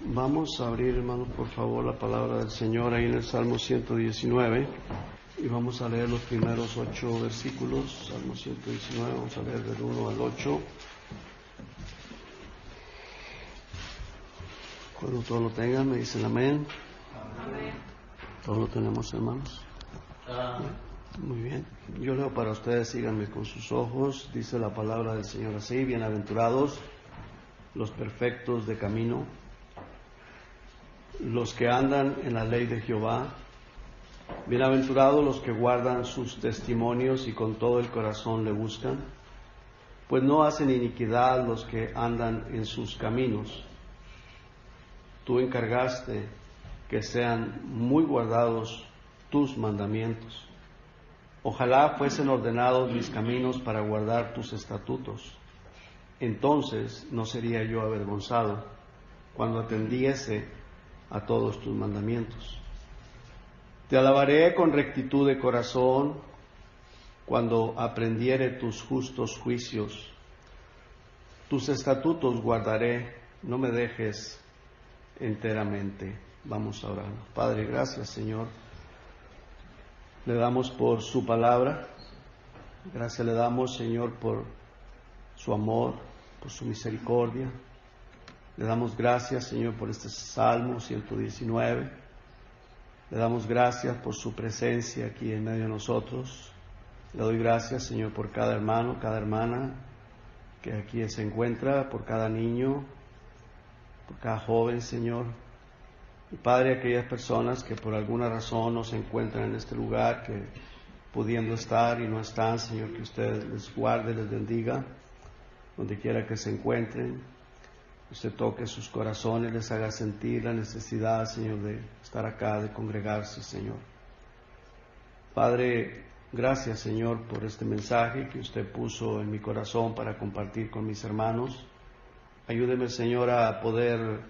Vamos a abrir, hermanos, por favor, la palabra del Señor ahí en el Salmo 119 y vamos a leer los primeros 8 versículos. Salmo 119, vamos a leer del 1 al 8. Cuando todos lo tengan, me dicen amén. Amén. Todos lo tenemos, hermanos. Muy bien. Yo leo para ustedes, síganme con sus ojos. Dice la palabra del Señor así: bienaventurados los perfectos de camino, los que andan en la ley de Jehová. Bienaventurados los que guardan sus testimonios y con todo el corazón le buscan, pues no hacen iniquidad los que andan en sus caminos. Tú encargaste que sean muy guardados tus mandamientos. Ojalá fuesen ordenados mis caminos para guardar tus estatutos. Entonces no sería yo avergonzado cuando atendiese a todos tus mandamientos. Te alabaré con rectitud de corazón cuando aprendiere tus justos juicios. Tus estatutos guardaré, no me dejes enteramente. Vamos a orar. Padre, gracias, Señor. Le damos por su palabra. Gracias le damos, Señor, por su amor, por su misericordia. Le damos gracias, Señor, por este Salmo 119. Le damos gracias por su presencia aquí en medio de nosotros. Le doy gracias, Señor, por cada hermano, cada hermana que aquí se encuentra, por cada niño, por cada joven, Señor. Y Padre, aquellas personas que por alguna razón no se encuentran en este lugar, que pudiendo estar y no están, Señor, que usted les guarde, les bendiga, donde quiera que se encuentren. Usted toque sus corazones, les haga sentir la necesidad, Señor, de estar acá, de congregarse, Señor. Padre, gracias, Señor, por este mensaje que usted puso en mi corazón para compartir con mis hermanos. Ayúdeme, Señor, a poder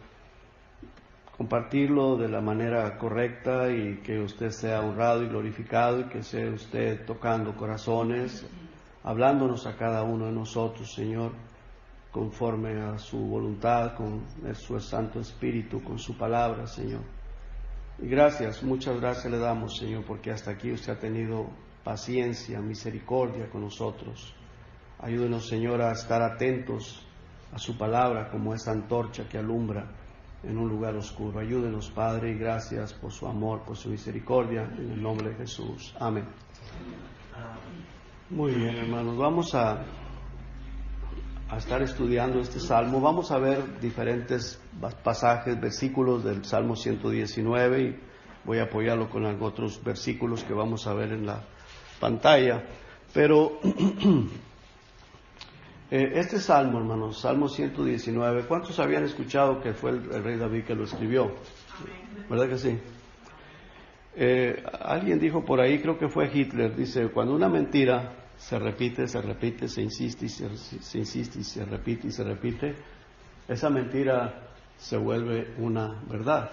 compartirlo de la manera correcta y que usted sea honrado y glorificado y que sea usted tocando corazones, hablándonos a cada uno de nosotros, Señor, conforme a su voluntad, con su Santo Espíritu, con su palabra, Señor. Y gracias, muchas gracias le damos, Señor, porque hasta aquí usted ha tenido paciencia, misericordia con nosotros. Ayúdenos, Señor, a estar atentos a su palabra como esa antorcha que alumbra en un lugar oscuro. Ayúdenos, Padre, y gracias por su amor, por su misericordia, en el nombre de Jesús. Amén. Muy bien, hermanos, vamos a estar estudiando este Salmo. Vamos a ver diferentes pasajes, versículos del Salmo 119 y voy a apoyarlo con otros versículos que vamos a ver en la pantalla. Pero este Salmo, hermanos, Salmo 119, ¿cuántos habían escuchado que fue el rey David que lo escribió? ¿Verdad que sí? Alguien dijo por ahí, creo que fue Hitler, dice, cuando una mentira se repite, se insiste y se insiste y se repite, esa mentira se vuelve una verdad.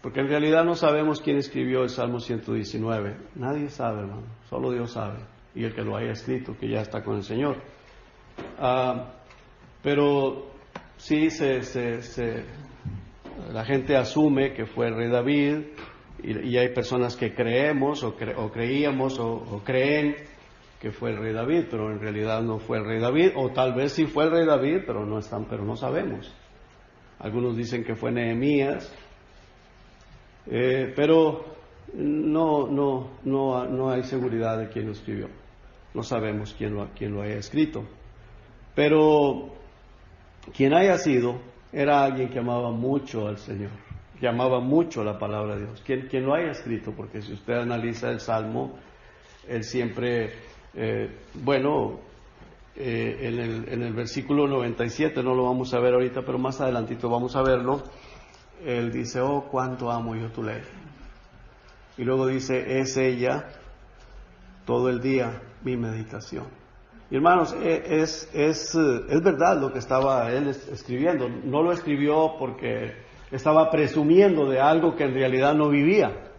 Porque en realidad no sabemos quién escribió el Salmo 119. Nadie sabe, hermano, solo Dios sabe. Y el que lo haya escrito, que ya está con el Señor. Pero sí la gente asume que fue el rey David y hay personas que creemos o creíamos o creen que fue el rey David, pero en realidad no fue el rey David, o tal vez sí fue el rey David, pero no sabemos. Algunos dicen que fue Nehemías, pero no hay seguridad de quién lo escribió. No sabemos quién lo haya escrito. Pero quien haya sido, era alguien que amaba mucho al Señor, que amaba mucho la palabra de Dios. Quien lo haya escrito, porque si usted analiza el Salmo, él siempre, en el versículo 97, no lo vamos a ver ahorita, pero más adelantito vamos a verlo, él dice, oh, cuánto amo yo tu ley. Y luego dice, es ella todo el día mi meditación. Y hermanos, es verdad lo que estaba él escribiendo. No lo escribió porque estaba presumiendo de algo que en realidad no vivía.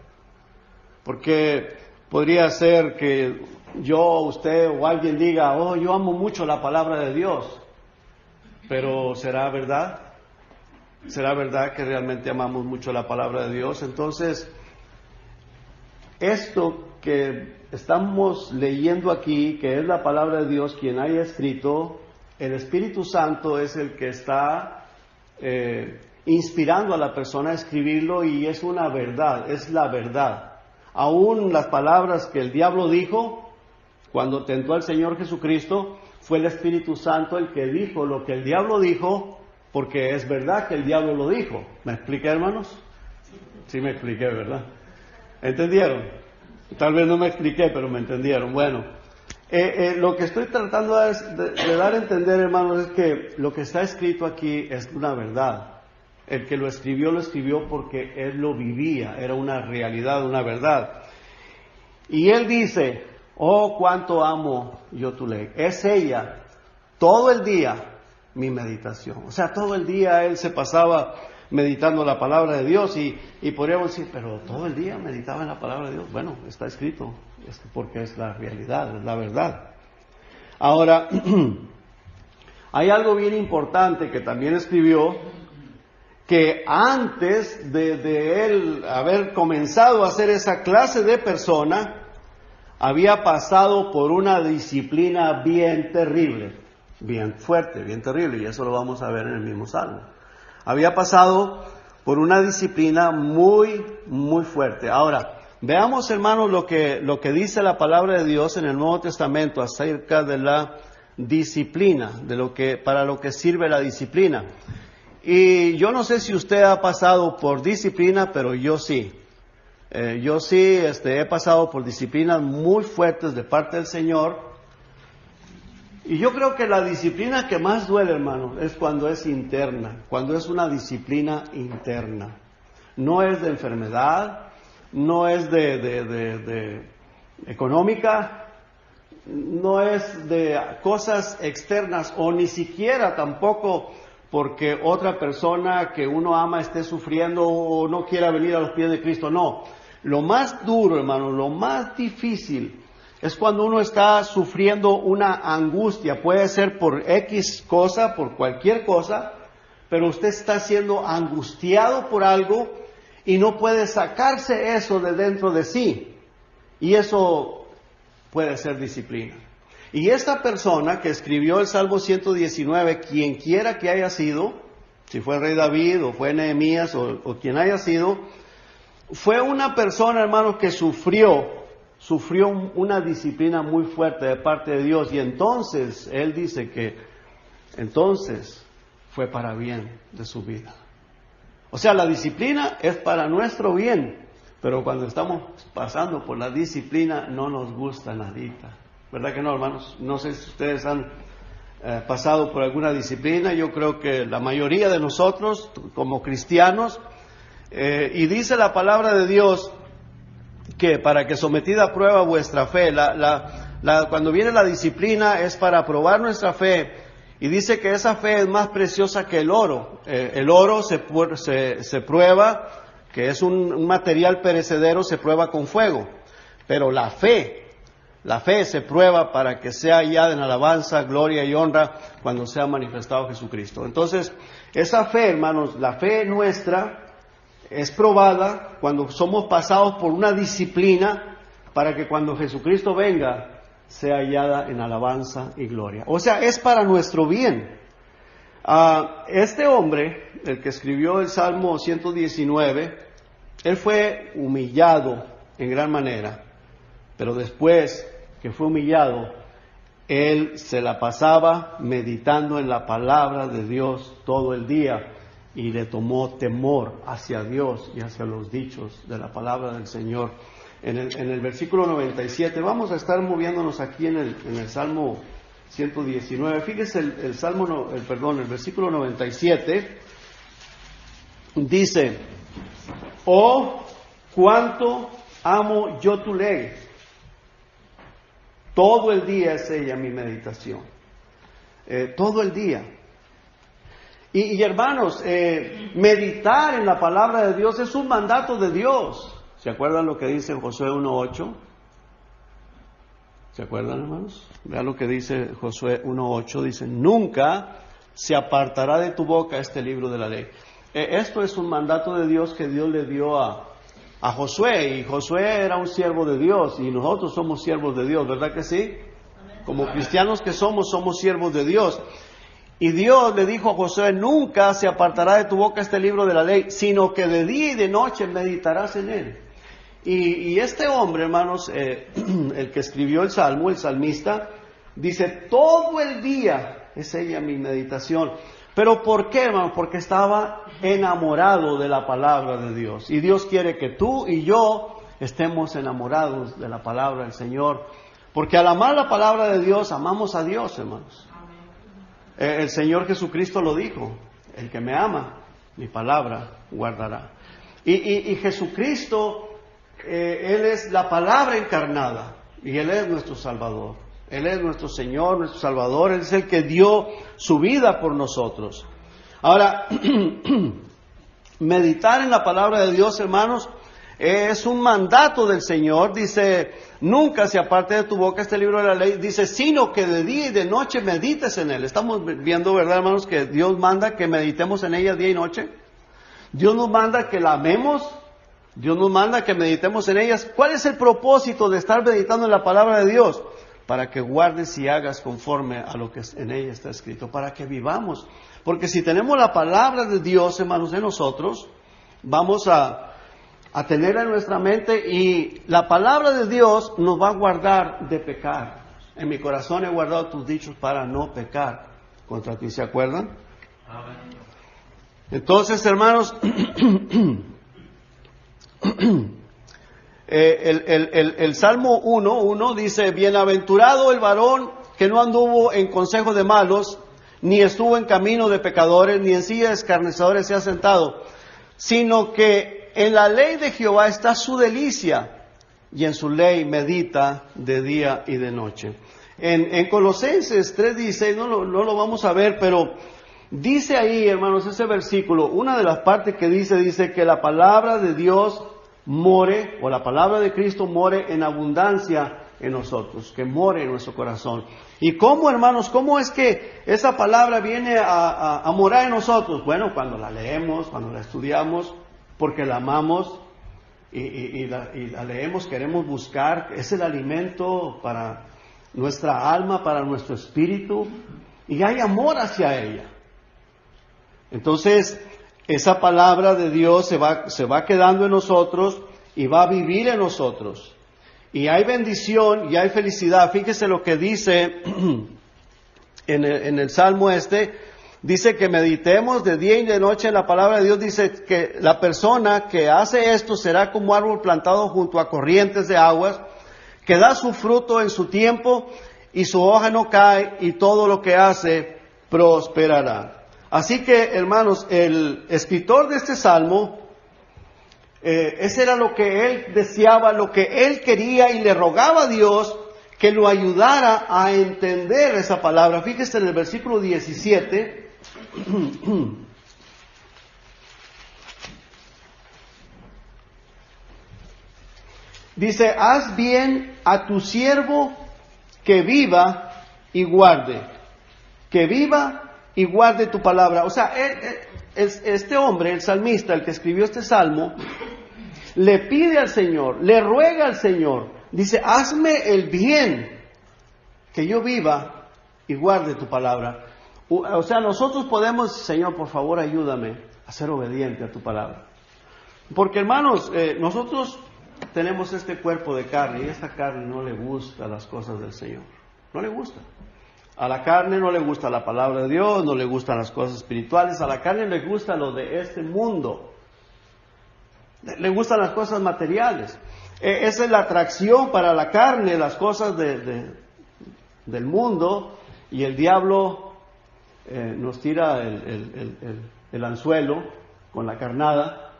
Porque podría ser que yo, usted o alguien diga, oh, yo amo mucho la palabra de Dios. Pero ¿será verdad? ¿Será verdad que realmente amamos mucho la palabra de Dios? Entonces, esto que estamos leyendo aquí, que es la palabra de Dios, quien haya escrito, el Espíritu Santo es el que está inspirando a la persona a escribirlo, y es una verdad, es la verdad. Aún las palabras que el diablo dijo cuando tentó al Señor Jesucristo, fue el Espíritu Santo el que dijo lo que el diablo dijo, porque es verdad que el diablo lo dijo. ¿Me expliqué, hermanos? Sí me expliqué, ¿verdad? ¿Entendieron? Tal vez no me expliqué, pero me entendieron. Bueno, lo que estoy tratando de dar a entender, hermanos, es que lo que está escrito aquí es una verdad. El que lo escribió porque él lo vivía, era una realidad, una verdad. Y él dice, oh, cuánto amo yo tu ley. Es ella, todo el día, mi meditación. O sea, todo el día él se pasaba meditando la palabra de Dios, y podríamos decir, pero todo el día meditaba en la palabra de Dios. Bueno, está escrito, porque es la realidad, es la verdad. Ahora, hay algo bien importante que también escribió, que antes de él haber comenzado a ser esa clase de persona, había pasado por una disciplina bien terrible, bien fuerte, bien terrible, y eso lo vamos a ver en el mismo Salmo. Había pasado por una disciplina muy, muy fuerte. Ahora, veamos, hermanos, lo que dice la palabra de Dios en el Nuevo Testamento acerca de la disciplina, para lo que sirve la disciplina. Y yo no sé si usted ha pasado por disciplina, pero yo sí. Yo sí he pasado por disciplinas muy fuertes de parte del Señor. Y yo creo que la disciplina que más duele, hermano, es cuando es interna, cuando es una disciplina interna. No es de enfermedad, no es de económica, no es de cosas externas, o ni siquiera tampoco porque otra persona que uno ama esté sufriendo o no quiera venir a los pies de Cristo. No, lo más duro, hermano, lo más difícil es cuando uno está sufriendo una angustia. Puede ser por X cosa, por cualquier cosa, pero usted está siendo angustiado por algo y no puede sacarse eso de dentro de sí. Y eso puede ser disciplina. Y esta persona que escribió el Salmo 119, quien quiera que haya sido, si fue el rey David o fue Nehemías o quien haya sido, fue una persona, hermanos, que sufrió una disciplina muy fuerte de parte de Dios. Y entonces, él dice que entonces fue para bien de su vida. O sea, la disciplina es para nuestro bien, pero cuando estamos pasando por la disciplina no nos gusta nadita. ¿Verdad que no, hermanos? No sé si ustedes han pasado por alguna disciplina. Yo creo que la mayoría de nosotros, como cristianos, y dice la palabra de Dios que para que sometida a prueba vuestra fe, cuando viene la disciplina es para probar nuestra fe, y dice que esa fe es más preciosa que el oro. El oro se prueba, que es un material perecedero, se prueba con fuego, pero la fe se prueba para que sea hallada en alabanza, gloria y honra cuando sea manifestado Jesucristo. Entonces, esa fe, hermanos, la fe nuestra es probada cuando somos pasados por una disciplina para que cuando Jesucristo venga sea hallada en alabanza y gloria. O sea, es para nuestro bien. Este hombre, el que escribió el Salmo 119, él fue humillado en gran manera, pero después que fue humillado, él se la pasaba meditando en la palabra de Dios todo el día, y le tomó temor hacia Dios y hacia los dichos de la palabra del Señor. En el versículo 97, vamos a estar moviéndonos aquí en el Salmo 119. Fíjese el versículo 97 dice: oh, cuánto amo yo tu ley. Todo el día es ella mi meditación. Todo el día. Y hermanos, meditar en la palabra de Dios es un mandato de Dios. ¿Se acuerdan lo que dice Josué 1:8? ¿Se acuerdan, hermanos? Vean lo que dice Josué 1:8. Dice: nunca se apartará de tu boca este libro de la ley. esto es un mandato de Dios que Dios le dio a Josué, y Josué era un siervo de Dios, y nosotros somos siervos de Dios, ¿verdad que sí? Como cristianos que somos siervos de Dios. Y Dios le dijo a Josué: nunca se apartará de tu boca este libro de la ley, sino que de día y de noche meditarás en él. Y este hombre, hermanos, el que escribió el Salmo, el salmista, dice: todo el día es ella mi meditación. ¿Pero por qué, hermano? Porque estaba enamorado de la palabra de Dios. Y Dios quiere que tú y yo estemos enamorados de la palabra del Señor. Porque al amar la palabra de Dios, amamos a Dios, hermanos. El Señor Jesucristo lo dijo: el que me ama, mi palabra guardará. Y Jesucristo, Él es la palabra encarnada, y Él es nuestro Salvador. Él es nuestro Señor, nuestro Salvador. Él es el que dio su vida por nosotros. Ahora, meditar en la palabra de Dios, hermanos, es un mandato del Señor. Dice: nunca se aparte de tu boca este libro de la ley, dice, sino que de día y de noche medites en él. Estamos viendo, ¿verdad, hermanos?, que Dios manda que meditemos en ella día y noche. Dios nos manda que la amemos. Dios nos manda que meditemos en ellas. ¿Cuál es el propósito de estar meditando en la palabra de Dios? Para que guardes y hagas conforme a lo que en ella está escrito, para que vivamos. Porque si tenemos la palabra de Dios, hermanos, en nosotros, vamos a tenerla en nuestra mente, y la palabra de Dios nos va a guardar de pecar. En mi corazón he guardado tus dichos para no pecar contra ti. ¿Se acuerdan? Amén. Entonces, hermanos, el Salmo 1:1 dice: bienaventurado el varón que no anduvo en consejo de malos, ni estuvo en camino de pecadores, ni en silla de escarnecedores se ha sentado, sino que en la ley de Jehová está su delicia, y en su ley medita de día y de noche. En Colosenses 3:16, no lo vamos a ver, pero dice ahí, hermanos, ese versículo, una de las partes que dice que la palabra de Dios more, o la palabra de Cristo more en abundancia en nosotros, que more en nuestro corazón. ¿Y cómo, hermanos? ¿Cómo es que esa palabra viene a morar en nosotros? Bueno, cuando la leemos, cuando la estudiamos, porque la amamos y la leemos, queremos buscar, es el alimento para nuestra alma, para nuestro espíritu, y hay amor hacia ella. Entonces, esa palabra de Dios se va quedando en nosotros y va a vivir en nosotros. Y hay bendición y hay felicidad. Fíjese lo que dice en el Salmo dice que meditemos de día y de noche en la palabra de Dios. Dice que la persona que hace esto será como árbol plantado junto a corrientes de aguas, que da su fruto en su tiempo y su hoja no cae, y todo lo que hace prosperará. Así que, hermanos, el escritor de este salmo, ese era lo que él deseaba, lo que él quería, y le rogaba a Dios que lo ayudara a entender esa palabra. Fíjese en el versículo 17. Dice: haz bien a tu siervo que viva y guarde. Que viva y guarde tu palabra. O sea, este hombre, el salmista, el que escribió este salmo, le pide al Señor, le ruega al Señor, dice: hazme el bien, que yo viva y guarde tu palabra. O sea, nosotros podemos: Señor, por favor, ayúdame a ser obediente a tu palabra. Porque, hermanos, nosotros tenemos este cuerpo de carne, y esta carne no le gusta las cosas del Señor. No le gusta. A la carne no le gusta la palabra de Dios, no le gustan las cosas espirituales. A la carne le gusta lo de este mundo. Le gustan las cosas materiales. Esa es la atracción para la carne, las cosas del mundo. Y el diablo nos tira el anzuelo con la carnada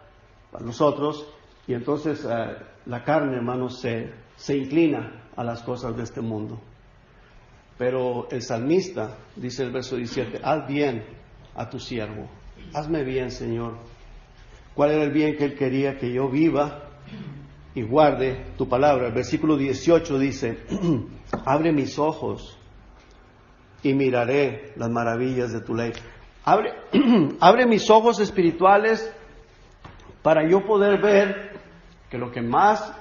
para nosotros. Y entonces la carne, hermanos, se inclina a las cosas de este mundo. Pero el salmista, dice el verso 17, haz bien a tu siervo. Hazme bien, Señor. ¿Cuál era el bien que él quería? Que yo viva y guarde tu palabra. El versículo 18 dice: abre mis ojos y miraré las maravillas de tu ley. abre mis ojos espirituales para yo poder ver que lo que más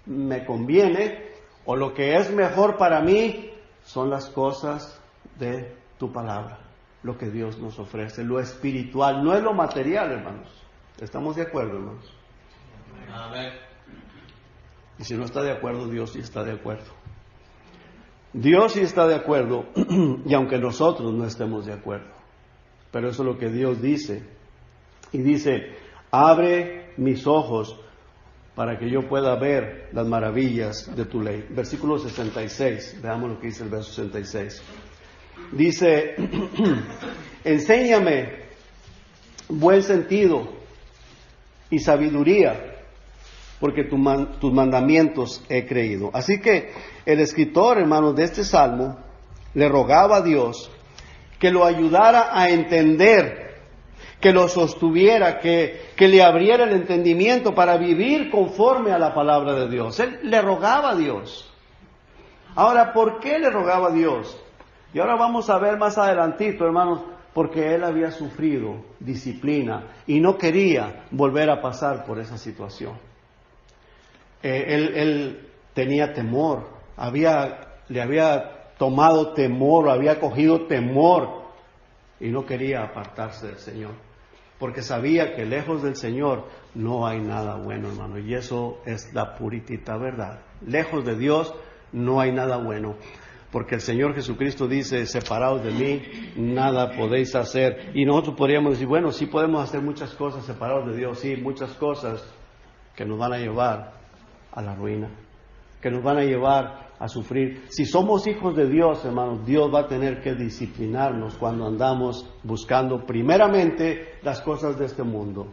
me conviene o lo que es mejor para mí son las cosas de tu palabra, lo que Dios nos ofrece, lo espiritual, no es lo material, hermanos. ¿Estamos de acuerdo, hermanos? Amén. Y si no está de acuerdo, Dios sí está de acuerdo. Dios sí está de acuerdo, y aunque nosotros no estemos de acuerdo. Pero eso es lo que Dios dice. Y dice, abre mis ojos para que yo pueda ver las maravillas de tu ley. Versículo 66, veamos lo que dice el verso 66. Dice, enséñame buen sentido y sabiduría, porque tus mandamientos he creído. Así que el escritor, hermanos, de este salmo, le rogaba a Dios que lo ayudara a entender, que lo sostuviera, que le abriera el entendimiento para vivir conforme a la palabra de Dios. Él le rogaba a Dios. Ahora, ¿por qué le rogaba a Dios? Y ahora vamos a ver más adelantito, hermanos, porque él había sufrido disciplina y no quería volver a pasar por esa situación. Él tenía temor, le había tomado temor, había cogido temor y no quería apartarse del Señor, porque sabía que lejos del Señor no hay nada bueno, hermano, y eso es la puritita verdad. Lejos de Dios no hay nada bueno, porque el Señor Jesucristo dice, separados de mí, nada podéis hacer. Y nosotros podríamos decir, bueno, sí podemos hacer muchas cosas separados de Dios, sí, muchas cosas que nos van a llevar a la ruina, que nos van a llevar a sufrir. Si somos hijos de Dios, hermanos, Dios va a tener que disciplinarnos cuando andamos buscando primeramente las cosas de este mundo.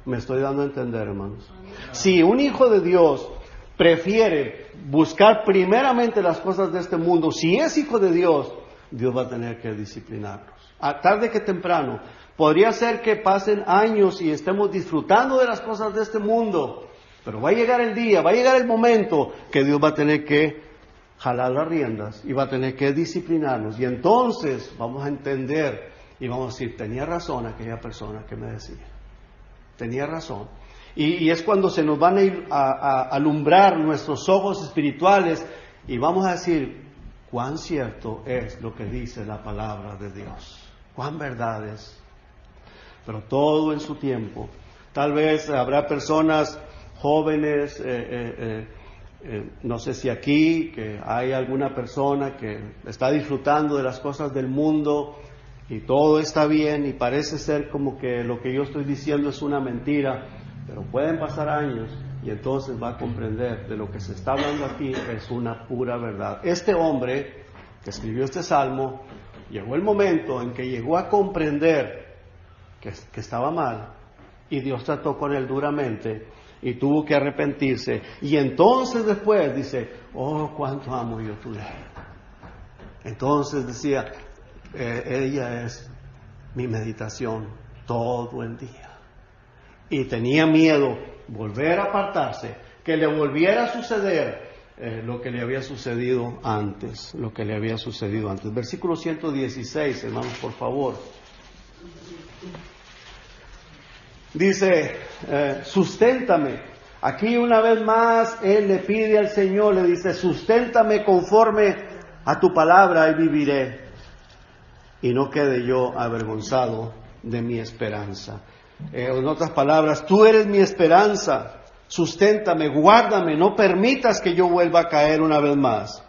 ¿Me estoy dando a entender, hermanos? Si un hijo de Dios prefiere buscar primeramente las cosas de este mundo, si es hijo de Dios, Dios va a tener que disciplinarnos. A tarde que temprano, podría ser que pasen años y estemos disfrutando de las cosas de este mundo, pero va a llegar el día, va a llegar el momento que Dios va a tener que jalar las riendas y va a tener que disciplinarnos. Y entonces vamos a entender y vamos a decir, tenía razón aquella persona que me decía. Tenía razón. Y es cuando se nos van a ir a alumbrar nuestros ojos espirituales y vamos a decir, cuán cierto es lo que dice la palabra de Dios. Cuán verdad es. Pero todo en su tiempo. Tal vez habrá personas jóvenes, no sé si aquí, que hay alguna persona que está disfrutando de las cosas del mundo y todo está bien y parece ser como que lo que yo estoy diciendo es una mentira, pero pueden pasar años y entonces va a comprender de lo que se está hablando aquí es una pura verdad. Este hombre que escribió este salmo, llegó el momento en que llegó a comprender que estaba mal y Dios trató con él duramente y tuvo que arrepentirse. Y entonces después dice, oh, cuánto amo yo tu ley. Entonces decía, ella es mi meditación todo el día. Y tenía miedo volver a apartarse, que le volviera a suceder lo que le había sucedido antes, Versículo 116, hermanos, por favor. Dice, susténtame. Aquí una vez más él le pide al Señor, le dice, susténtame conforme a tu palabra y viviré. Y no quede yo avergonzado de mi esperanza. En otras palabras, tú eres mi esperanza. Susténtame, guárdame, no permitas que yo vuelva a caer una vez más.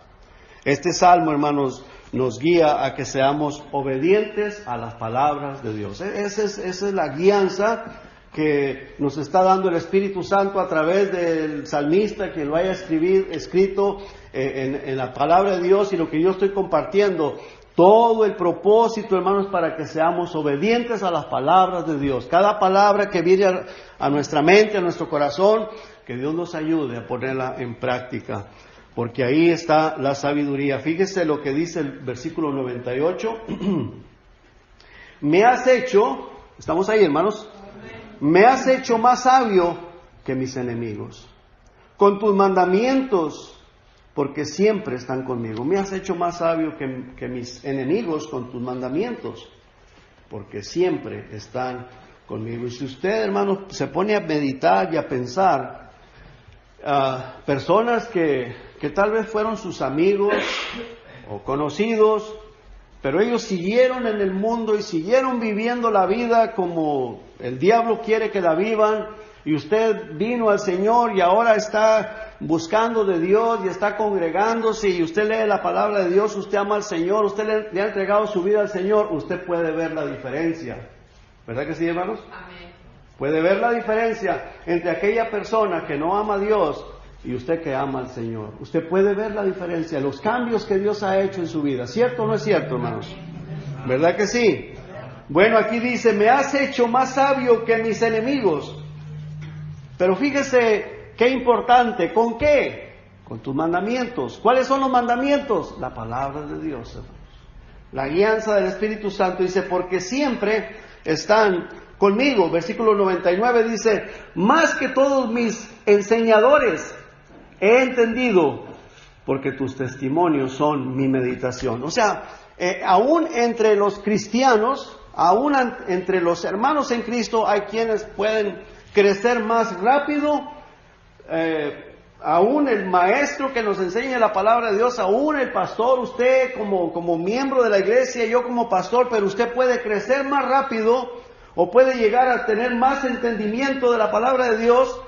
Este salmo, hermanos, nos guía a que seamos obedientes a las palabras de Dios. Esa es la guianza que nos está dando el Espíritu Santo a través del salmista que lo haya escrito en la palabra de Dios y lo que yo estoy compartiendo. Todo el propósito, hermanos, para que seamos obedientes a las palabras de Dios. Cada palabra que viene a nuestra mente, a nuestro corazón, que Dios nos ayude a ponerla en práctica. Porque ahí está la sabiduría. Fíjese lo que dice el versículo 98. Me has hecho, estamos ahí, hermanos, me has hecho más sabio que mis enemigos. Con tus mandamientos, porque siempre están conmigo. Me has hecho más sabio que mis enemigos con tus mandamientos. porque siempre están conmigo. Y si usted, hermano, se pone a meditar y a pensar, personas que tal vez fueron sus amigos o conocidos, pero ellos siguieron en el mundo y siguieron viviendo la vida como el diablo quiere que la vivan, y usted vino al Señor y ahora está buscando de Dios y está congregándose, y usted lee la palabra de Dios, usted ama al Señor, usted le ha entregado su vida al Señor, usted puede ver la diferencia. ¿Verdad que sí, hermanos? Amén. Puede ver la diferencia entre aquella persona que no ama a Dios y usted que ama al Señor. Usted puede ver la diferencia, los cambios que Dios ha hecho en su vida. ¿Cierto o no es cierto, hermanos? ¿Verdad que sí? Bueno, aquí dice, me has hecho más sabio que mis enemigos. Pero fíjese qué importante, ¿con qué? Con tus mandamientos. ¿Cuáles son los mandamientos? La palabra de Dios, hermanos. La guianza del Espíritu Santo dice, porque siempre están conmigo. Versículo 99 dice, más que todos mis enseñadores he entendido, porque tus testimonios son mi meditación. O sea, aún entre los cristianos, aún entre los hermanos en Cristo, hay quienes pueden crecer más rápido. Aún el maestro que nos enseña la palabra de Dios, aún el pastor, usted como miembro de la iglesia, yo como pastor, pero usted puede crecer más rápido o puede llegar a tener más entendimiento de la palabra de Dios.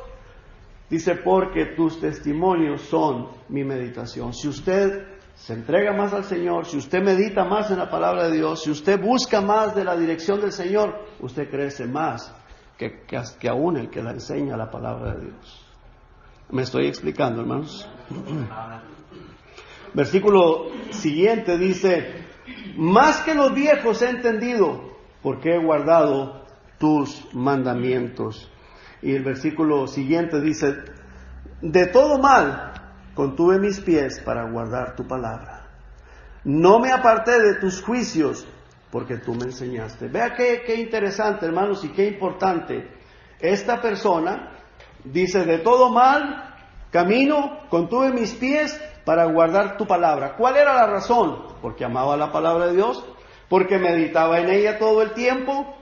Dice, porque tus testimonios son mi meditación. Si usted se entrega más al Señor, si usted medita más en la palabra de Dios, si usted busca más de la dirección del Señor, usted crece más que aún el que la enseña la palabra de Dios. ¿Me estoy explicando, hermanos? Versículo siguiente dice, más que los viejos he entendido, porque he guardado tus mandamientos. Y el versículo siguiente dice, de todo mal contuve mis pies para guardar tu palabra. No me aparté de tus juicios, porque tú me enseñaste. Vea qué interesante, hermanos, y qué importante. Esta persona dice, de todo mal camino, contuve mis pies para guardar tu palabra. ¿Cuál era la razón? Porque amaba la palabra de Dios, porque meditaba en ella todo el tiempo,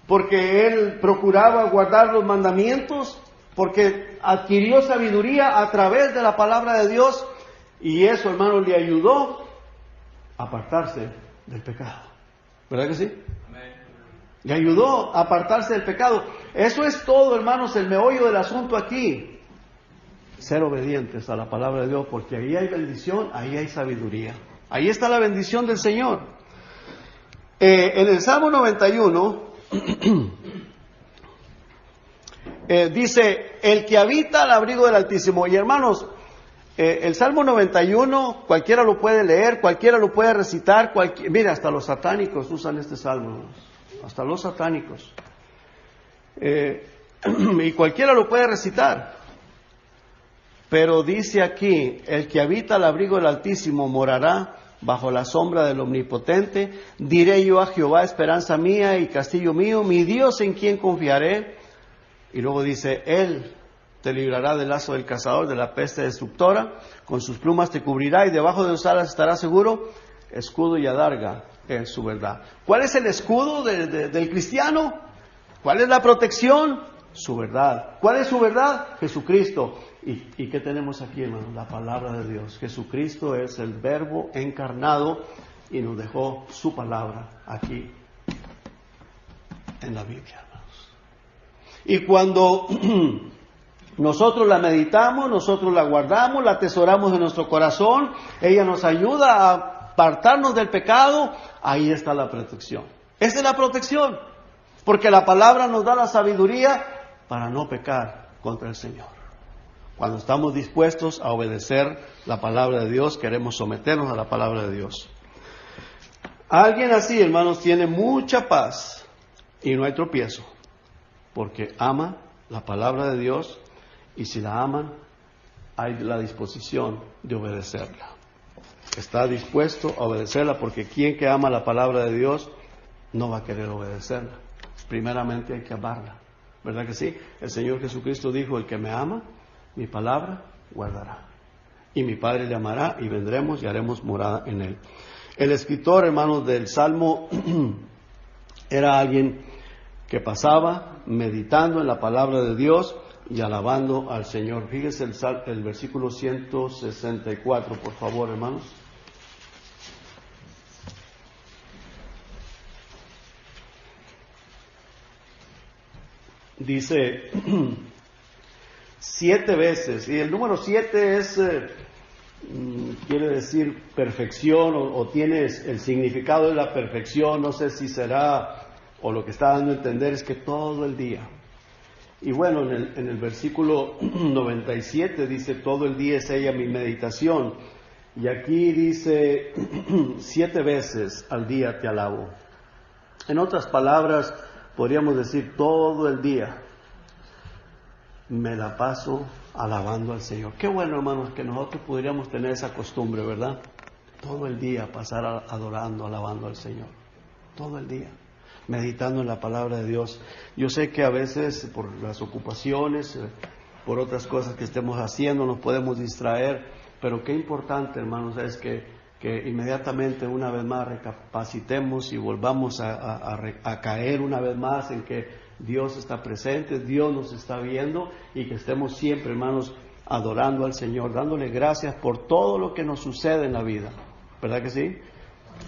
porque él procuraba guardar los mandamientos, porque adquirió sabiduría a través de la palabra de Dios, y eso, hermanos, le ayudó a apartarse del pecado. ¿Verdad que sí? Le ayudó a apartarse del pecado. Eso es todo, hermanos, el meollo del asunto aquí. Ser obedientes a la palabra de Dios, porque ahí hay bendición, ahí hay sabiduría. Ahí está la bendición del Señor. En el Salmo 91 dice, el que habita al abrigo del Altísimo. Y hermanos, el Salmo 91, cualquiera lo puede leer, cualquiera lo puede recitar. Mira, hasta los satánicos usan este salmo, hasta los satánicos. Y cualquiera lo puede recitar. Pero dice aquí, el que habita al abrigo del Altísimo morará bajo la sombra del Omnipotente. Diré yo a Jehová, esperanza mía y castillo mío, mi Dios en quien confiaré. Y luego dice, Él te librará del lazo del cazador, de la peste destructora, con sus plumas te cubrirá y debajo de sus alas estarás seguro. Escudo y adarga es su verdad. ¿Cuál es el escudo del cristiano? ¿Cuál es la protección? Su verdad. ¿Cuál es su verdad? Jesucristo. ¿Y qué tenemos aquí, hermanos? La palabra de Dios. Jesucristo es el Verbo encarnado y nos dejó su palabra aquí en la Biblia, hermanos. Y cuando nosotros la meditamos, nosotros la guardamos, la atesoramos en nuestro corazón, ella nos ayuda a apartarnos del pecado, ahí está la protección. Esa es la protección, porque la palabra nos da la sabiduría para no pecar contra el Señor. Cuando estamos dispuestos a obedecer la palabra de Dios, queremos someternos a la palabra de Dios. Alguien así, hermanos, tiene mucha paz y no hay tropiezo, porque ama la palabra de Dios, y si la aman, hay la disposición de obedecerla. Está dispuesto a obedecerla, porque quien que ama la palabra de Dios no va a querer obedecerla. Primeramente hay que amarla, ¿verdad que sí? El Señor Jesucristo dijo, el que me ama, mi palabra guardará, y mi Padre le amará, y vendremos y haremos morada en él. El escritor, hermanos, del Salmo Era alguien que pasaba meditando en la palabra de Dios y alabando al Señor. Fíjese el versículo 164, por favor, hermanos. Dice 7 veces, y el número 7 es, quiere decir perfección, o tiene el significado de la perfección. No sé si será, o lo que está dando a entender es que todo el día. Y bueno, en el versículo 97 dice, todo el día es ella mi meditación. Y aquí dice, 7 veces al día te alabo. En otras palabras, podríamos decir, todo el día me la paso alabando al Señor. Qué bueno, hermanos, que nosotros podríamos tener esa costumbre, ¿verdad? Todo el día pasar adorando, alabando al Señor. Todo el día, meditando en la palabra de Dios. Yo sé que a veces por las ocupaciones, por otras cosas que estemos haciendo, nos podemos distraer, pero qué importante, hermanos, es que inmediatamente una vez más recapacitemos y volvamos a caer una vez más en que Dios está presente, Dios nos está viendo, y que estemos siempre, hermanos, adorando al Señor, dándole gracias por todo lo que nos sucede en la vida, ¿verdad que sí?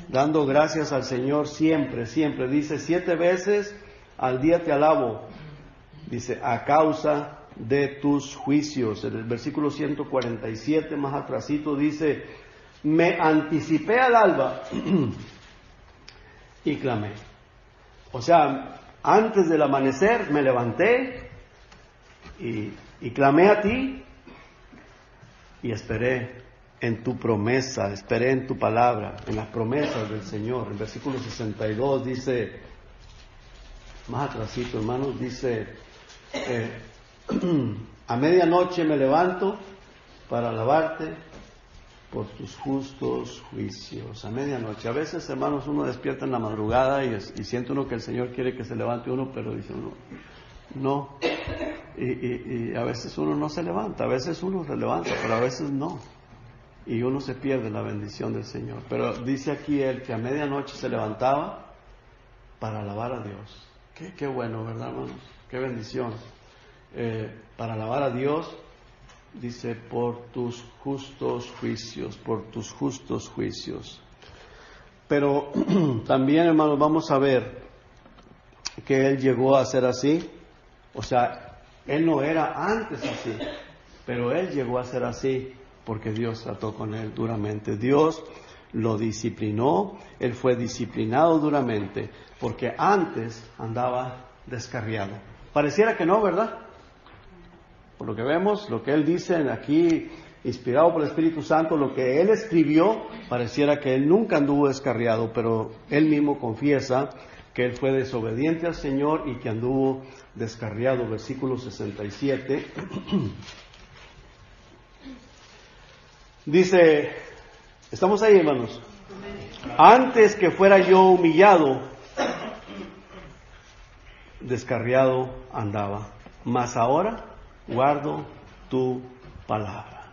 Dando gracias al Señor siempre, siempre. Dice, 7 veces al día te alabo, dice, a causa de tus juicios. En el versículo 147, más atrasito, dice, me anticipé al alba y clamé. O sea, antes del amanecer me levanté y clamé a ti y esperé en tu promesa, esperé en tu palabra, en las promesas del Señor. El versículo 62 dice, más atrasito, hermanos, dice, a medianoche me levanto para alabarte por tus justos juicios. A medianoche. A veces, hermanos, uno despierta en la madrugada y siente uno que el Señor quiere que se levante uno, pero dice uno, no. Y a veces uno no se levanta, a veces uno se levanta, pero a veces no. Y uno se pierde la bendición del Señor. Pero dice aquí él que a medianoche se levantaba para alabar a Dios. Qué bueno, ¿verdad, hermanos? Qué bendición. Para alabar a Dios, dice, por tus justos juicios, por tus justos juicios. Pero también, hermanos, vamos a ver que él llegó a ser así. O sea, él no era antes así, pero él llegó a ser así porque Dios trató con él duramente. Dios lo disciplinó, él fue disciplinado duramente, porque antes andaba descarriado. Pareciera que no, ¿verdad? Por lo que vemos, lo que él dice aquí, inspirado por el Espíritu Santo, lo que él escribió, pareciera que él nunca anduvo descarriado, pero él mismo confiesa que él fue desobediente al Señor y que anduvo descarriado. Versículo 67. Dice, ¿estamos ahí, hermanos? Antes que fuera yo humillado, descarriado andaba, mas ahora guardo tu palabra.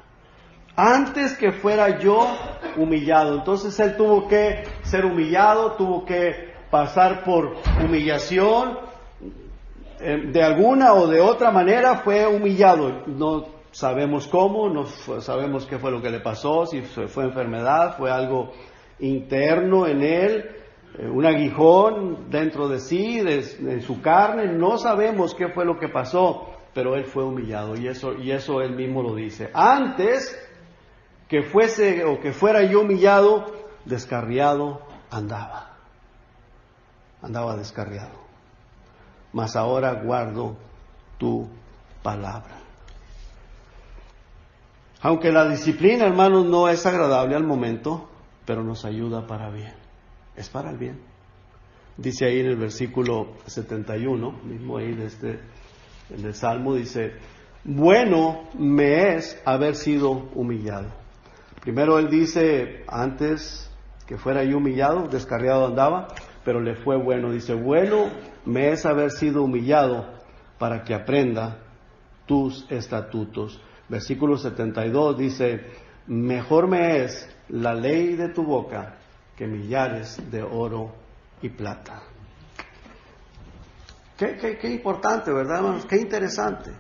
Antes que fuera yo humillado. Entonces él tuvo que ser humillado, tuvo que pasar por humillación, de alguna o de otra manera fue humillado. No sabemos cómo, no sabemos qué fue lo que le pasó, si fue enfermedad, fue algo interno en él, un aguijón dentro de sí, en su carne, no sabemos qué fue lo que pasó, pero él fue humillado, y eso él mismo lo dice. Antes que fuese o que fuera yo humillado, descarriado andaba descarriado, mas ahora guardo tu palabra. Aunque la disciplina, hermanos, no es agradable al momento, pero nos ayuda para bien, es para el bien. Dice ahí en el versículo 71, mismo ahí en el Salmo, dice, bueno me es haber sido humillado. Primero él dice, antes que fuera yo humillado, descarriado andaba, pero le fue bueno. Dice, bueno me es haber sido humillado para que aprenda tus estatutos. Versículo 72 dice, mejor me es la ley de tu boca que millares de oro y plata. Qué importante, ¿verdad, hermanos? Qué interesante.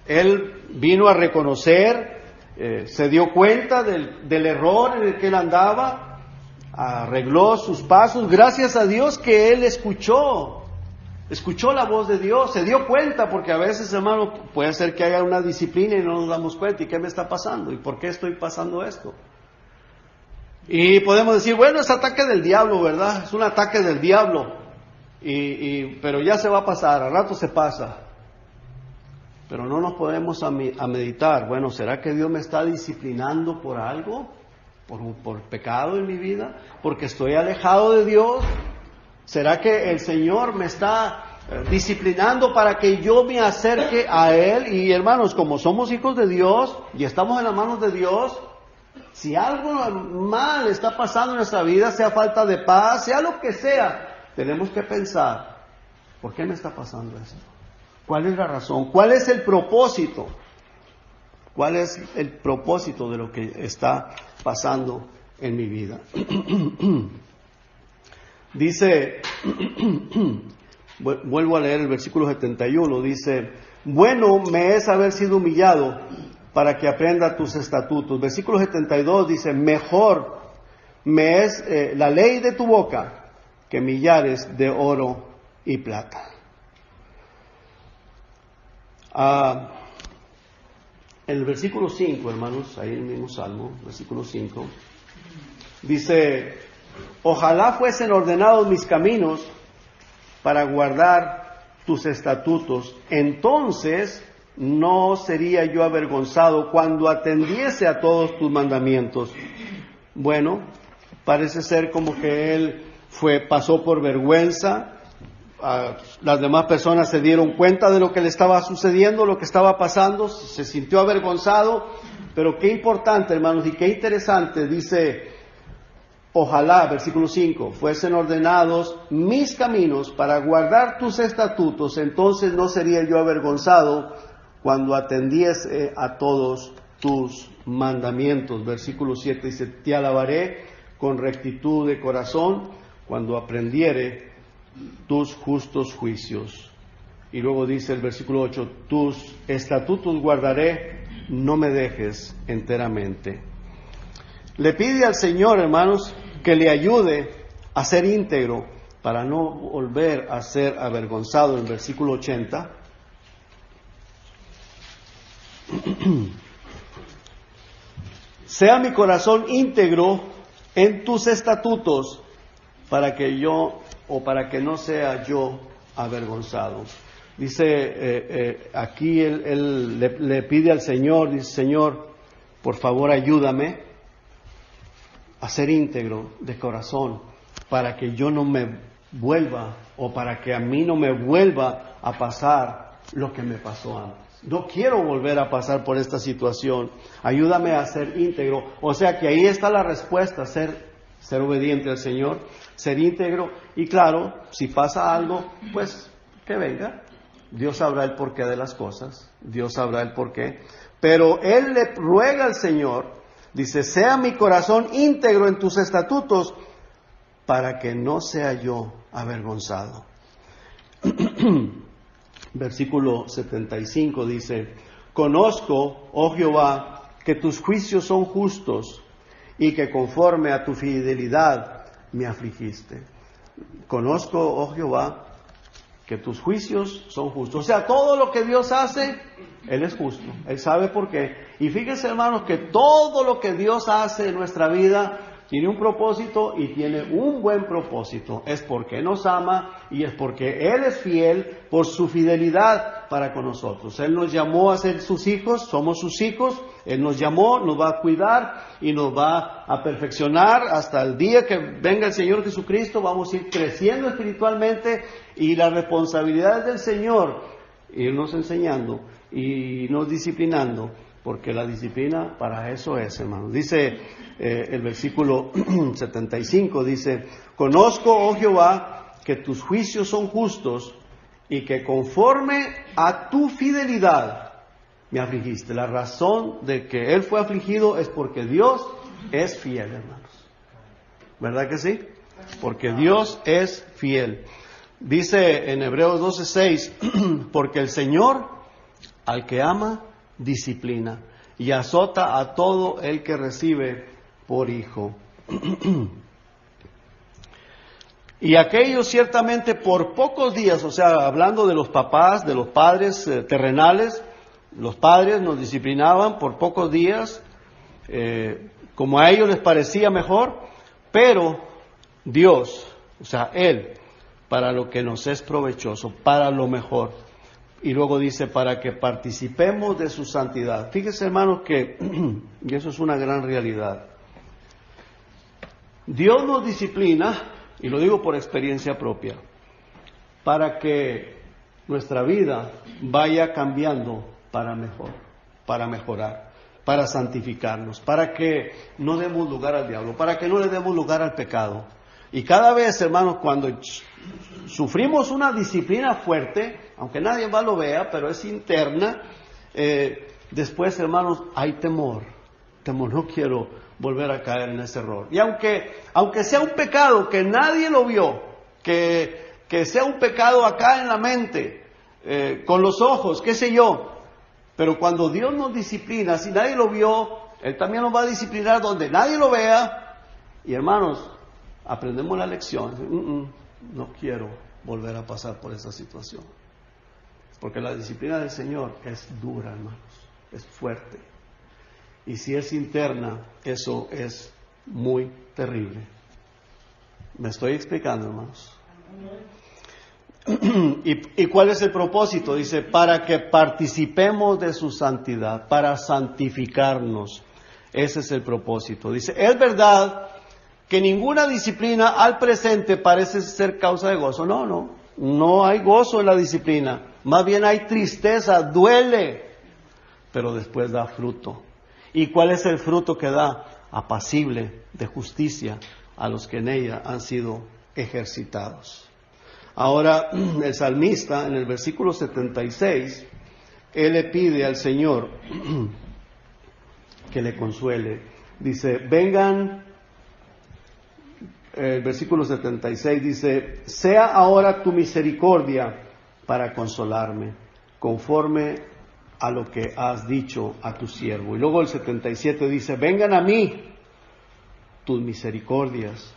Él vino a reconocer, se dio cuenta del error en el que él andaba, arregló sus pasos, gracias a Dios que él escuchó la voz de Dios, se dio cuenta, porque a veces, hermano, puede ser que haya una disciplina y no nos damos cuenta. ¿Y qué me está pasando? ¿Y por qué estoy pasando esto? Y podemos decir, bueno, es ataque del diablo, ¿verdad? Es un ataque del diablo. Pero ya se va a pasar, al rato se pasa. Pero no nos podemos a meditar, bueno, ¿será que Dios me está disciplinando por algo? ¿Por pecado en mi vida? ¿Porque estoy alejado de Dios? ¿Será que el Señor me está disciplinando para que yo me acerque a Él? Y hermanos, como somos hijos de Dios y estamos en las manos de Dios, si algo mal está pasando en nuestra vida, sea falta de paz, sea lo que sea, tenemos que pensar, ¿por qué me está pasando esto? ¿Cuál es la razón? ¿Cuál es el propósito? ¿Cuál es el propósito de lo que está pasando en mi vida? Dice, vuelvo a leer el versículo 71, dice, bueno me es haber sido humillado para que aprenda tus estatutos. Versículo 72 dice, mejor me es la ley de tu boca que millares de oro y plata. En el versículo 5, hermanos, ahí en el mismo Salmo, versículo 5, dice, ojalá fuesen ordenados mis caminos para guardar tus estatutos, entonces no sería yo avergonzado cuando atendiese a todos tus mandamientos. Bueno, parece ser como que él pasó por vergüenza. Las demás personas se dieron cuenta de lo que le estaba sucediendo, lo que estaba pasando, se sintió avergonzado, pero qué importante, hermanos, y qué interesante, dice, ojalá, versículo 5, fuesen ordenados mis caminos para guardar tus estatutos, entonces no sería yo avergonzado cuando atendiese a todos tus mandamientos. Versículo 7 dice, te alabaré con rectitud de corazón cuando aprendiere tus justos juicios. Y luego dice el versículo 8, tus estatutos guardaré, no me dejes enteramente. Le pide al Señor, hermanos, que le ayude a ser íntegro para no volver a ser avergonzado. En versículo 80, sea mi corazón íntegro en tus estatutos para que no sea yo avergonzado. Dice aquí él le pide al Señor, dice, Señor, por favor ayúdame a ser íntegro de corazón para que yo no me vuelva, o para que a mí no me vuelva a pasar lo que me pasó antes. No quiero volver a pasar por esta situación. Ayúdame a ser íntegro. O sea que ahí está la respuesta, ser obediente al Señor, ser íntegro. Y claro, si pasa algo, pues que venga. Dios sabrá el porqué de las cosas. Dios sabrá el porqué. Pero él le ruega al Señor, dice, sea mi corazón íntegro en tus estatutos para que no sea yo avergonzado. Versículo 75 dice, conozco, oh Jehová, que tus juicios son justos y que conforme a tu fidelidad me afligiste. Conozco, oh Jehová, que tus juicios son justos. O sea, todo lo que Dios hace, Él es justo. Él sabe por qué. Y fíjense, hermanos, que todo lo que Dios hace en nuestra vida tiene un propósito y tiene un buen propósito. Es porque nos ama y es porque Él es fiel por su fidelidad para con nosotros. Él nos llamó a ser sus hijos, somos sus hijos. Él nos llamó, nos va a cuidar y nos va a perfeccionar hasta el día que venga el Señor Jesucristo. Vamos a ir creciendo espiritualmente y la responsabilidad es del Señor, irnos enseñando y nos disciplinando, porque la disciplina para eso es, hermanos. Dice el versículo 75, dice, conozco, oh Jehová, que tus juicios son justos y que conforme a tu fidelidad me afligiste. La razón de que Él fue afligido es porque Dios es fiel, hermanos. ¿Verdad que sí? Porque Dios es fiel. Dice en Hebreos 12:6, porque el Señor al que ama disciplina y azota a todo el que recibe por hijo. Y aquellos ciertamente por pocos días, o sea, hablando de los papás, de los padres terrenales, los padres nos disciplinaban por pocos días, como a ellos les parecía mejor, pero Dios, o sea, Él, para lo que nos es provechoso, para lo mejor. Y luego dice, para que participemos de su santidad. Fíjese, hermanos, que, y eso es una gran realidad, Dios nos disciplina, y lo digo por experiencia propia, para que nuestra vida vaya cambiando para mejor, para mejorar, para santificarnos, para que no demos lugar al diablo, para que no le demos lugar al pecado. Y cada vez, hermanos, cuando sufrimos una disciplina fuerte, aunque nadie más lo vea, pero es interna, después, hermanos, hay temor, no quiero volver a caer en ese error. Y aunque sea un pecado que nadie lo vio, que sea un pecado acá en la mente, con los ojos, qué sé yo, pero cuando Dios nos disciplina, si nadie lo vio, Él también nos va a disciplinar donde nadie lo vea. Y hermanos, aprendemos la lección. No quiero volver a pasar por esa situación, porque la disciplina del Señor es dura, hermanos, es fuerte. Y si es interna, eso es muy terrible. ¿Me estoy explicando, hermanos? ¿Y cuál es el propósito? Dice, para que participemos de su santidad, para santificarnos. Ese es el propósito. Dice, es verdad que ninguna disciplina al presente parece ser causa de gozo. No hay gozo en la disciplina. Más bien hay tristeza, duele, pero después da fruto. ¿Y cuál es el fruto que da? Apacible de justicia a los que en ella han sido ejercitados. Ahora, el salmista, en el versículo 76, él le pide al Señor que le consuele. Dice, vengan, el versículo 76 dice, sea ahora tu misericordia para consolarme, conforme a lo que has dicho a tu siervo. Y luego el 77 dice, vengan a mí tus misericordias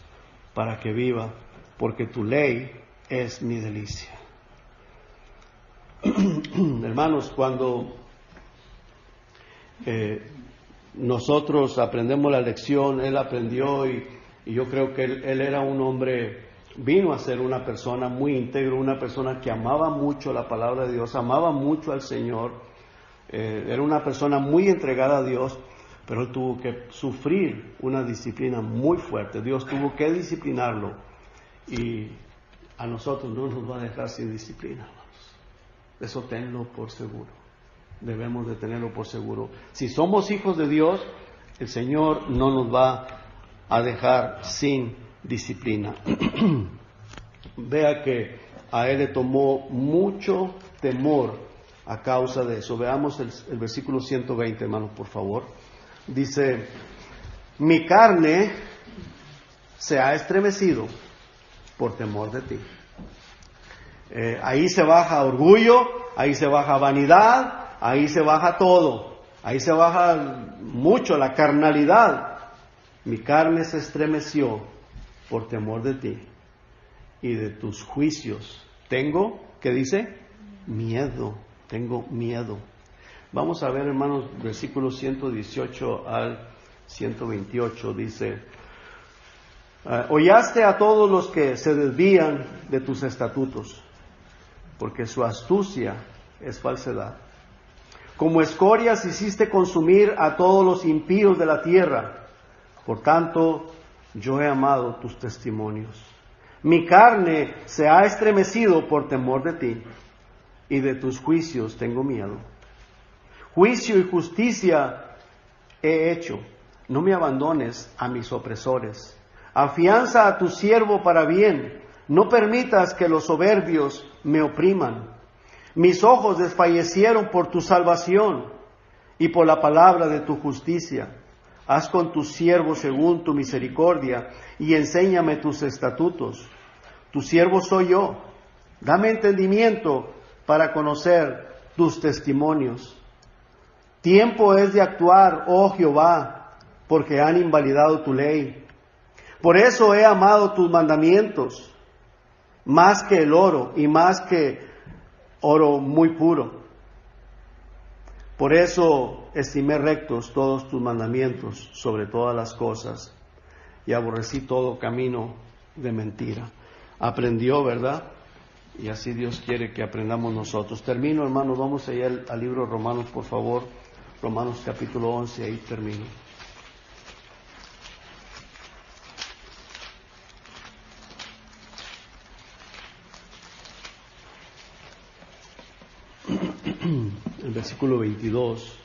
para que viva, porque tu ley es mi delicia. Hermanos, cuando nosotros aprendemos la lección, él aprendió y yo creo que él era un hombre, vino a ser una persona muy íntegro, una persona que amaba mucho la palabra de Dios, amaba mucho al Señor, era una persona muy entregada a Dios, pero él tuvo que sufrir una disciplina muy fuerte. Dios tuvo que disciplinarlo y a nosotros no nos va a dejar sin disciplina. Eso tenlo por seguro. Debemos de tenerlo por seguro. Si somos hijos de Dios, el Señor no nos va a dejar sin disciplina. Vea que a él le tomó mucho temor a causa de eso. Veamos el versículo 120, hermanos, por favor. Dice, mi carne se ha estremecido por temor de ti. Ahí se baja orgullo, ahí se baja vanidad, ahí se baja todo, ahí se baja mucho la carnalidad. Mi carne se estremeció por temor de ti y de tus juicios. Tengo, ¿qué dice? Miedo, tengo miedo. Vamos a ver, hermanos, versículos 118 al 128, dice, hollaste a todos los que se desvían de tus estatutos, porque su astucia es falsedad. Como escorias hiciste consumir a todos los impíos de la tierra, por tanto yo he amado tus testimonios. Mi carne se ha estremecido por temor de ti, y de tus juicios tengo miedo. Juicio y justicia he hecho, no me abandones a mis opresores. Afianza a tu siervo para bien, no permitas que los soberbios me opriman. Mis ojos desfallecieron por tu salvación y por la palabra de tu justicia. Haz con tu siervo según tu misericordia y enséñame tus estatutos. Tu siervo soy yo, Dame entendimiento para conocer tus testimonios. Tiempo es de actuar, oh Jehová, porque han invalidado tu ley. Por eso he amado tus mandamientos, más que el oro y más que oro muy puro. Por eso estimé rectos todos tus mandamientos sobre todas las cosas y aborrecí todo camino de mentira. Aprendió, ¿verdad? Y así Dios quiere que aprendamos nosotros. Termino, hermanos, vamos allá al libro de Romanos, por favor. Romanos capítulo 11, ahí termino. El versículo 22.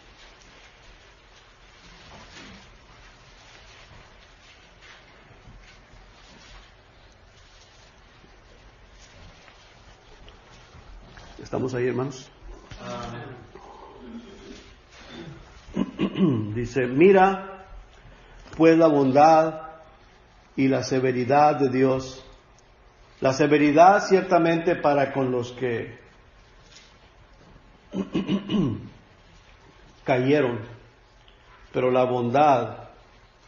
¿Estamos ahí, hermanos? Dice, mira pues la bondad y la severidad de Dios. La severidad ciertamente para con los que cayeron, pero la bondad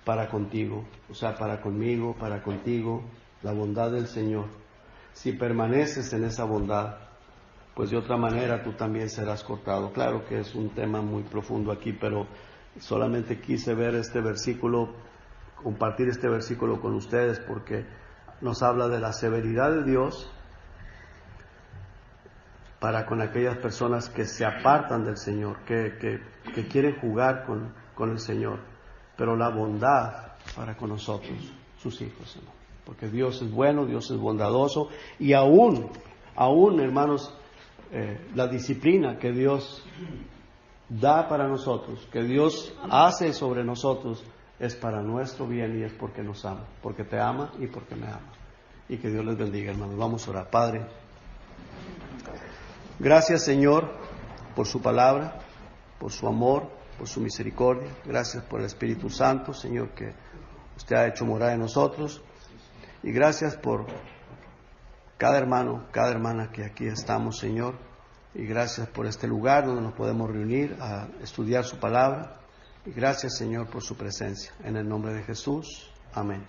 para contigo, o sea, para conmigo, para contigo, la bondad del Señor. Si permaneces en esa bondad, pues de otra manera tú también serás cortado. Claro que es un tema muy profundo aquí, pero solamente quise ver este versículo, compartir este versículo con ustedes, porque nos habla de la severidad de Dios para con aquellas personas que se apartan del Señor, que quieren jugar con el Señor, pero la bondad para con nosotros, sus hijos, ¿no? Porque Dios es bueno, Dios es bondadoso, y aún, hermanos, la disciplina que Dios da para nosotros, que Dios hace sobre nosotros, es para nuestro bien y es porque nos ama, porque te ama y porque me ama. Y que Dios les bendiga, hermanos. Vamos a orar. Padre, gracias, Señor, por su palabra, por su amor, por su misericordia. Gracias por el Espíritu Santo, Señor, que usted ha hecho morar en nosotros. Y gracias por cada hermano, cada hermana que aquí estamos, Señor. Y gracias por este lugar donde nos podemos reunir a estudiar su palabra. Y gracias, Señor, por su presencia. En el nombre de Jesús. Amén.